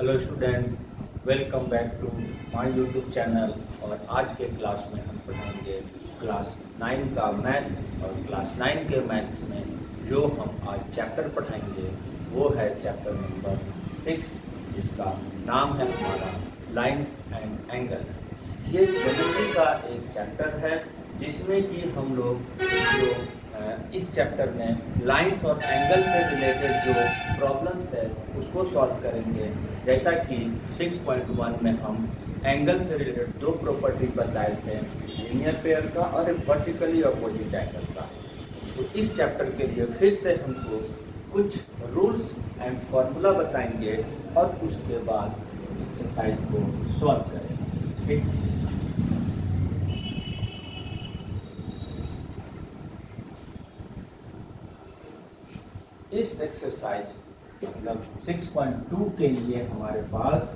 Hello students, welcome back to my YouTube channel. और आज के क्लास में हम पढ़ेंगे क्लास 9 का मैथ्स। और क्लास 9 के मैथ्स में जो हम आज चैप्टर पढ़ाएंगे वो है चैप्टर नंबर 6, जिसका नाम है हमारा लाइंस एंड एंगल्स। ये ज्योमेट्री का एक चैप्टर है जिसमें कि हम लोग जो इस चैप्टर में लाइंस और एंगल से रिलेटेड जो प्रॉब्लम्स है उसको सॉल्व करेंगे। जैसा कि 6.1 में हम एंगल से रिलेटेड दो प्रॉपर्टी बताए थे, लीनियर पेयर का और एक वर्टिकली अपोजिट एंगल का। तो इस चैप्टर के लिए फिर से हमको कुछ रूल्स एंड फार्मूला बताएंगे और उसके बाद एक्सरसाइज को सॉल्व करेंगे। ठीक, इस एक्सरसाइज मतलब 6.2 के लिए हमारे पास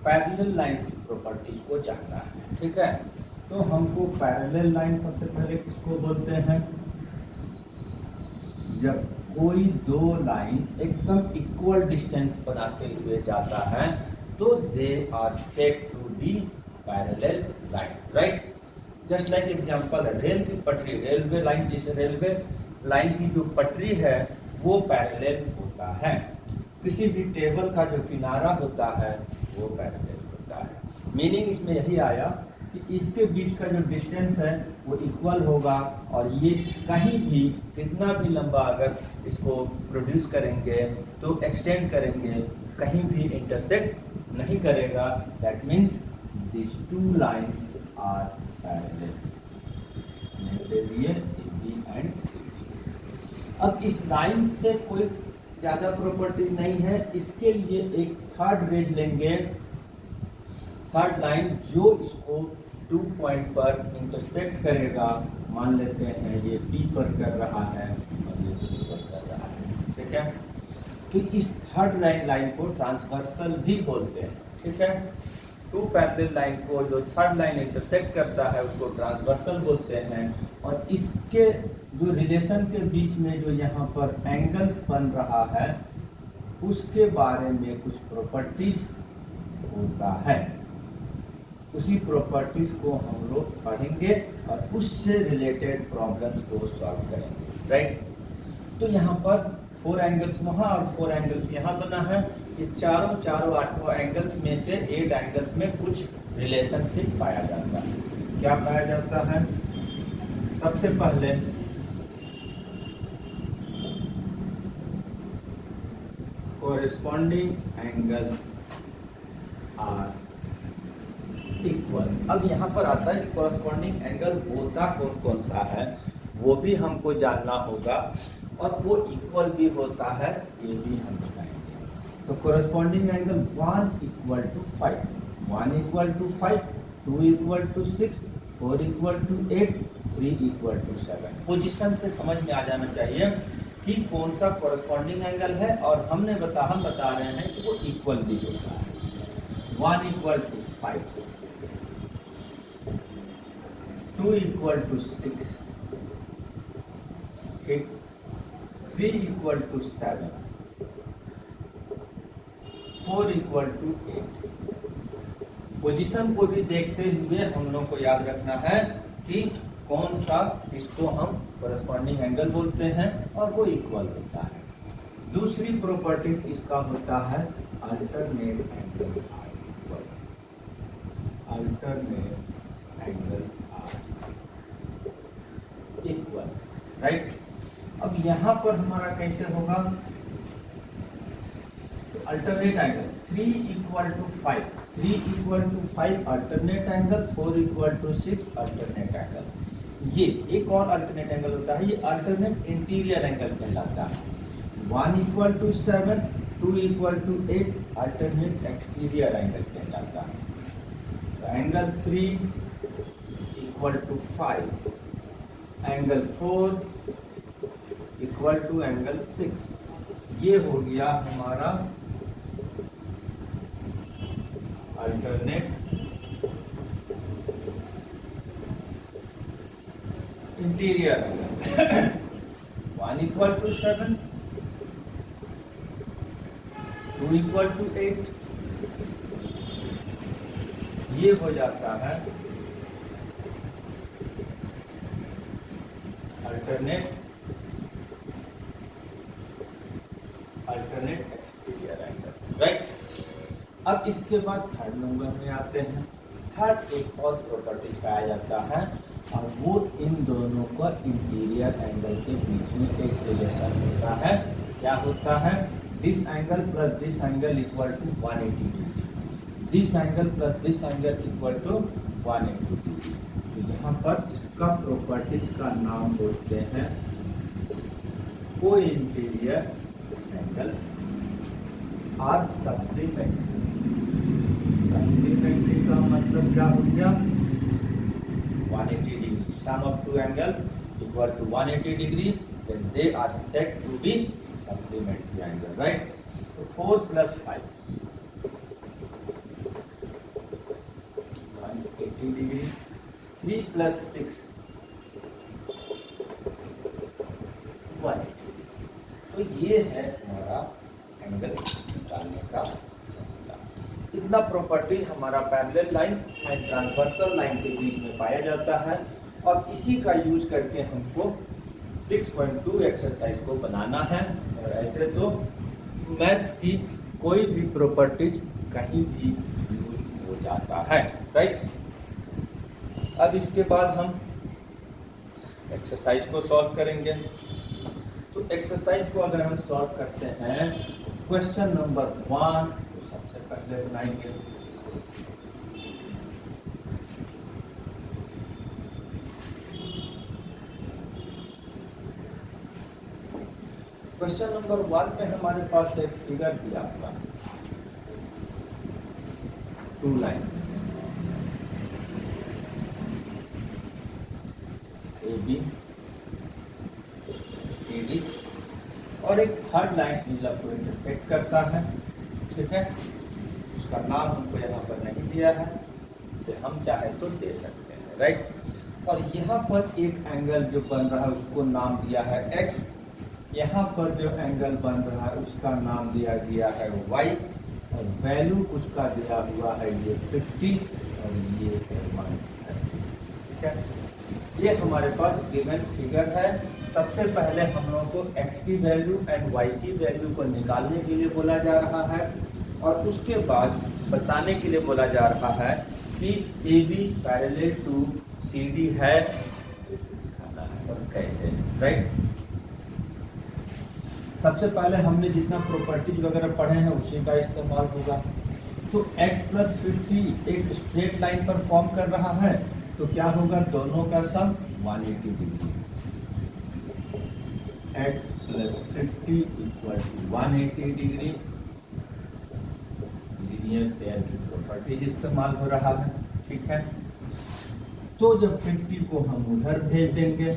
पैरेलल लाइंस की प्रॉपर्टीज को जानना है। ठीक है, तो हमको पैरेलल लाइन सबसे पहले किसको बोलते हैं? जब कोई दो लाइन एकदम इक्वल डिस्टेंस बनाते हुए जाता है तो they are said to be parallel line, right. Just like example है रेल की पटरी, रेलवे लाइन, जिसे रेलवे लाइन की जो पटरी है वो पैरेलल होता है। किसी भी टेबल का जो किनारा होता है वो पैरेलल होता है। मीनिंग इसमें यही आया कि इसके बीच का जो डिस्टेंस है वो इक्वल होगा और ये कहीं भी कितना भी लंबा अगर इसको प्रोड्यूस करेंगे तो एक्सटेंड करेंगे, कहीं भी इंटरसेक्ट नहीं करेगा। That means this two lines are parallel. दे दिए AB एंड CD। अब इस लाइन से कोई ज़्यादा प्रॉपर्टी नहीं है, इसके लिए एक थर्ड रेज लेंगे, थर्ड लाइन जो इसको 2 पॉइंट पर इंटरसेक्ट करेगा। मान लेते हैं ये B पर कर रहा है और ये C पर कर रहा है। ठीक है, तो इस थर्ड लाइन को ट्रांसवर्सल भी बोलते हैं। ठीक है, टू पैरेलल लाइन को जो थर्ड लाइन इंटरसेक्ट करता है उसको ट्रांसवर्सल बोलते हैं। और इसके जो रिलेशन के बीच में जो यहाँ पर एंगल्स बन रहा है उसके बारे में कुछ प्रॉपर्टीज होता है, उसी प्रॉपर्टीज को हम लोग पढ़ेंगे और उससे रिलेटेड प्रॉब्लम्स को सॉल्व करेंगे, राइट। तो यहाँ पर 4 एंगल्स वहाँ और 4 एंगल्स यहाँ बना है। ये चारों 8 एंगल्स में से 8 एंगल्स में कुछ रिलेशनशिप पाया जाता है। क्या पाया जाता है? सबसे पहले कोरिस्पॉन्डिंग एंगल्स आर इक्वल। अब यहाँ पर आता है कि कोरिस्पॉन्डिंग एंगल होता कौन कौन सा है वो भी हमको जानना होगा और वो इक्वल भी होता है ये भी हम बताएंगे। तो corresponding angle 1 equal to 5, 1 equal to 5, 2 equal to 6, 4 equal to 8, 3 equal to 7। Position से समझ में आ जाना चाहिए कि कौन सा कोरिस्पॉन्डिंग एंगल है और हम बता रहे हैं कि वो इक्वल भी होता है। 1 इक्वल टू 5, 2 इक्वल टू 6, ठीक, 3 equal to 7, 4 equal to 8। Position को भी देखते हुए हम लोग को याद रखना है कि कौन सा इसको हम कोरिस्पॉन्डिंग एंगल बोलते हैं और वो इक्वल होता है। दूसरी प्रॉपर्टी इसका होता है alternate angles are equal. Alternate angles are equal, right. अब यहाँ पर हमारा कैसे होगा? तो alternate angle 3 equal to 5, 3 equal to 5 alternate angle, 4 equal to 6 alternate angle. ये एक और अल्टरनेट एंगल होता है, ये अल्टरनेट इंटीरियर एंगल कहलाता है। 1 equal to 7, 2 equal to 8 alternate exterior angle कहलाता है। तो angle 3 equal to 5, angle 4 equal to angle 6, ये हो गया हमारा alternate interior angle. 1 equal to 7, 2 equal to 8, ये हो जाता है अल्टरनेट एक्सटीरियर एंगल, राइट। अब इसके बाद थर्ड नंबर में आते हैं। थर्ड एक और प्रॉपर्टी पाया जाता है और वो इन दोनों का इंटीरियर एंगल के बीच में एक रिलेशन होता है। क्या होता है? This angle plus this angle equal to 180 degree, this angle plus this angle equal to 180 degree. तो यहाँ पर इसका प्रॉपर्टीज का नाम बोलते हैं को interior angles are supplementary. Supplementary का मतलब क्या हो गया? 180 degree, sum of two angles equal to 180 degree, then they are said to be supplementary angle, right? So 4 plus 5, 180 degree, 3 plus 6, 180 degree। तो ये है हमारा एंगल्स निकालने का। इतना प्रॉपर्टीज हमारा parallel lines and transversal line के बीच में पाया जाता है और इसी का यूज करके हमको 6.2 एक्सरसाइज को बनाना है। और ऐसे तो मैथ्स की कोई भी प्रॉपर्टीज कहीं भी यूज हो जाता है, राइट। अब इसके बाद हम एक्सरसाइज को सॉल्व करेंगे। तो एक्सरसाइज को अगर हम सॉल्व करते हैं, क्वेश्चन नंबर 1 सबसे पहले बनाएंगे। क्वेश्चन नंबर 1 में हमारे पास एक फिगर दिया हुआ है, 2 lines A B C D और एक थर्ड लाइन इन लोग को इंटरसेक्ट करता है, ठीक है। उसका नाम हमको यहाँ पर नहीं दिया है, तो हम चाहे तो दे सकते हैं, राइट। और यहाँ पर एक एंगल जो बन रहा है उसको नाम दिया है x, यहाँ पर जो एंगल बन रहा है उसका नाम दिया गया है y और वैल्यू उसका दिया हुआ है ये 50 और ये है 130, ठीक है। ये हमारे पास गिवन फिगर है। सबसे पहले हम लोगों को x की वैल्यू एंड y की वैल्यू को निकालने के लिए बोला जा रहा है और उसके बाद बताने के लिए बोला जा रहा है कि AB पैरेलल टू CD है, दिखाना है और कैसे, राइट। सबसे पहले हमने जितना प्रॉपर्टीज वगैरह पढ़े हैं उसी का इस्तेमाल होगा। तो x प्लस 50 एक स्ट्रेट लाइन पर फॉर्म कर रहा है, तो क्या होगा? दोनों का sum 180 degree. x plus 50 equal to 180 degree. Linear pair की प्रॉपर्टीज इस्तेमाल हो रहा है, ठीक है। तो जब 50 को हम उधर भेज देंगे,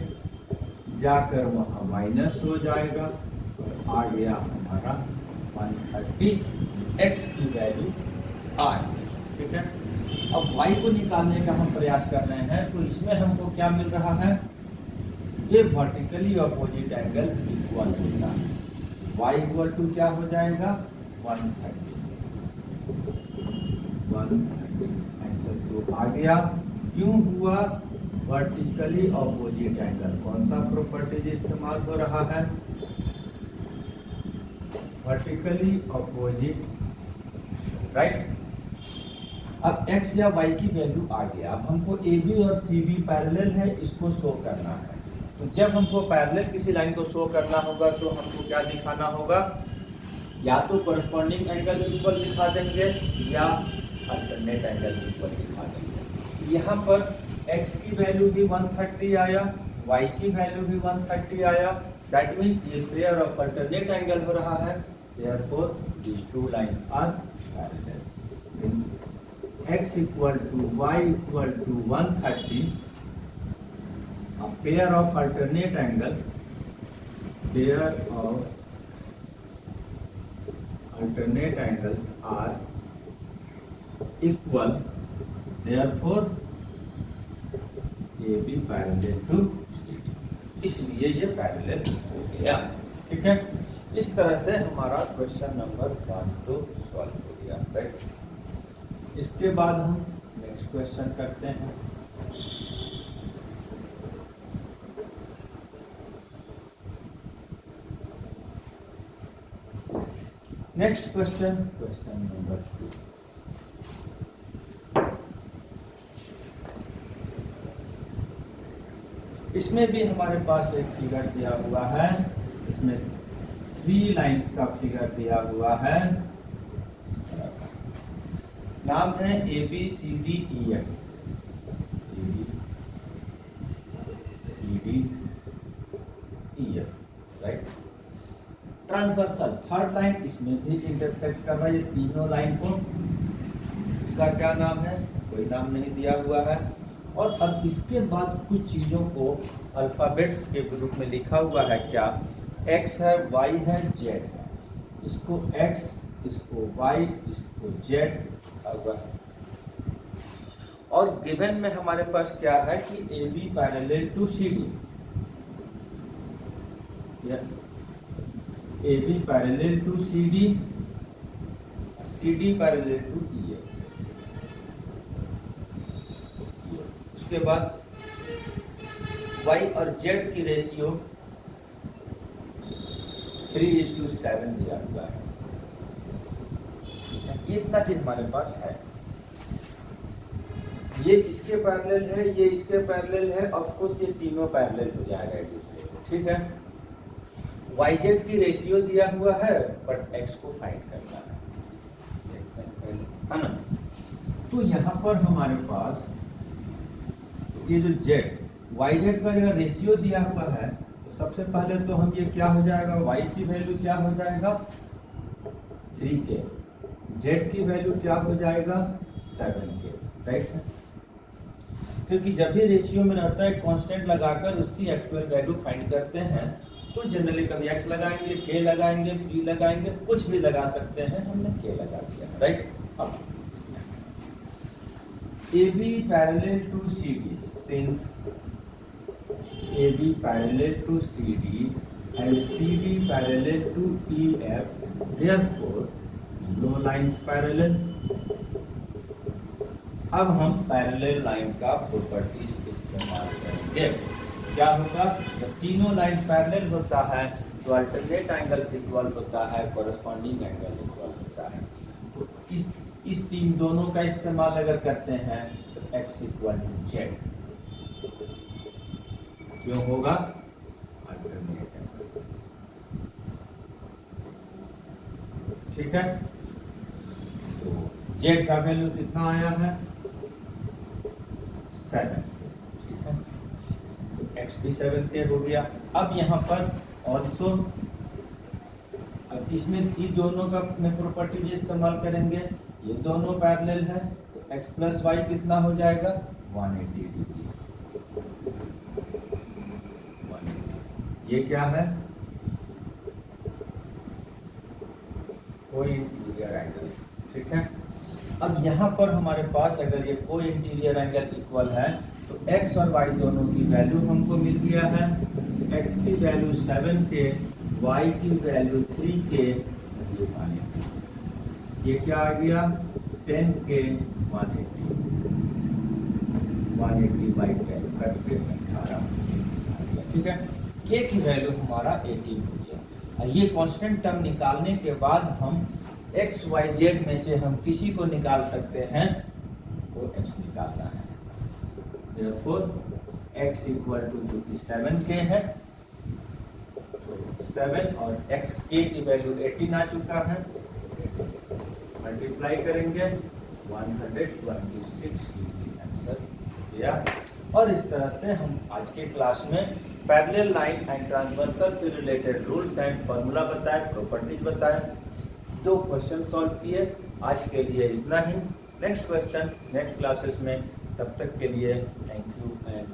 जाकर वहाँ माइनस हो जाएगा और आ गया हमारा 130, x की वैल्यू आ, ठीक है। अब y को निकालने का हम प्रयास कर रहे हैं, तो इसमें हमको क्या मिल रहा है? ये वर्टिकली अपोजिट एंगल इक्वल होता है। y इक्वल टू क्या हो जाएगा? 130 आंसर तो आ गया। क्यों हुआ? Vertically opposite angle. कौन सा प्रॉपर्टीज इस्तेमाल हो रहा है? Vertically opposite, right. अब x या y की वैल्यू आ गया। अब हमको AB और CD पैरेलल है, इसको शो करना है। तो जब हमको पैरेलल किसी लाइन को शो करना होगा तो हमको क्या दिखाना होगा? या तो कोरस्पॉन्डिंग एंगल इक्वल दिखा देंगे या अल्टरनेट एंगल इक्वल दिखा देंगे। यहाँ पर x की वैल्यू भी 130 आया, y की वैल्यू भी 130 आया। दैट मीन्स ये पेयर ऑफ अल्टरनेट एंगल हो रहा है। Therefore, these two lines are parallel. Since x equal to y equal to 130, a pair of alternate angle, pair of alternate angles are equal. Therefore, AB parallel to CD. इसलिए ये parallel हो गया, ठीक है। इस तरह से हमारा क्वेश्चन नंबर 1 तो सॉल्व हो गया, राइट। इसके बाद हम नेक्स्ट क्वेश्चन करते हैं। Next question, question number 2। इसमें भी हमारे पास एक फिगर दिया हुआ है। इसमें 3 लाइंस का फिगर दिया हुआ है। नाम है ABCDEF, right. Transversal third line इसमें भी इंटरसेक्ट कर रहा है ये तीनों लाइन को। इसका क्या नाम है? कोई नाम नहीं दिया हुआ है। और अब इसके बाद कुछ चीज़ों को अल्फ़ाबेट्स के रूप में लिखा हुआ है। क्या? x है, y है, z है। इसको x, इसको y, इसको z लिखा हुआ है। और गिवन में हमारे पास क्या है कि AB parallel to CD, AB parallel to CD, CD parallel to EF। उसके बाद y और z की रेशियो 3:7 दिया हुआ है। ये इतना चीज हमारे पास है। ये इसके पैरेलल है, ये इसके पैरेलल है। ऑफ कोर्स ये तीनों पैरेलल हो जाएगा एक दूसरे को, ठीक है। yz की रेशियो दिया हुआ है, बट x को फाइंड करना है ना। तो यहाँ पर हमारे पास ये जो yz का अगर रेशियो दिया हुआ है, तो सबसे पहले तो हम ये क्या हो जाएगा, y की वैल्यू क्या हो जाएगा 3k, z की वैल्यू क्या हो जाएगा 7k, राइट है। क्योंकि जब भी रेशियो में रहता है कांस्टेंट लगाकर उसकी एक्चुअल वैल्यू फाइंड करते हैं, तो जनरली कभी x लगाएंगे, k लगाएंगे, p लगाएंगे, कुछ भी लगा सकते हैं। हमने k लगा दिया, राइट। अब AB parallel to CD, since AB parallel to CD and CD parallel to EF, therefore no lines parallel। अब हम पैरेलल लाइन का प्रॉपर्टीज इस्तेमाल करेंगे। क्या होगा? जब तीनों लाइंस पैरेलल होता है तो अल्टरनेट एंगल्स इक्वल होता है, कोरस्पॉन्डिंग एंगल इक्वल होता है। तो इस तीन दोनों का इस्तेमाल अगर करते हैं तो x इक्वल टू z क्यों होगा? अल्टरनेट एंगल, ठीक है। तो z का वैल्यू कितना आया है 7, ठीक है। तो x भी 7k हो गया। अब यहाँ पर ऑल्सो, अब इसमें ये दोनों का में प्रॉपर्टीज इस्तेमाल करेंगे। ये दोनों पैरेलल है तो x प्लस वाई कितना हो जाएगा 180 डिग्री। ये क्या है? कोई इंटीरियर एंगल्स, ठीक है। अब यहाँ पर हमारे पास अगर ये कोई इंटीरियर एंगल इक्वल है तो x और y दोनों की वैल्यू हमको मिल गया है। x की वैल्यू 7k, y की वैल्यू 3k, ये क्या आ गया 10k 180 बाई 10 करके 18, ठीक है। k की वैल्यू हमारा 18 हो गया। ये कांस्टेंट टर्म निकालने के बाद हम x y z में से हम किसी को निकाल सकते हैं, वो x निकालना है। Therefore x इक्वल टू जो कि 7k है, तो 7 और x k की वैल्यू 18 आ चुका है, मल्टीप्लाई करेंगे 126 डिग्री आंसर दिया। और इस तरह से हम आज के क्लास में पैरेलल लाइन एंड ट्रांसवर्सल से रिलेटेड रूल्स एंड फार्मूला बताए, प्रॉपर्टीज बताए, 2 क्वेश्चन सॉल्व किए। आज के लिए इतना ही। नेक्स्ट क्वेश्चन नेक्स्ट क्लासेस में, तब तक के लिए थैंक यू एंड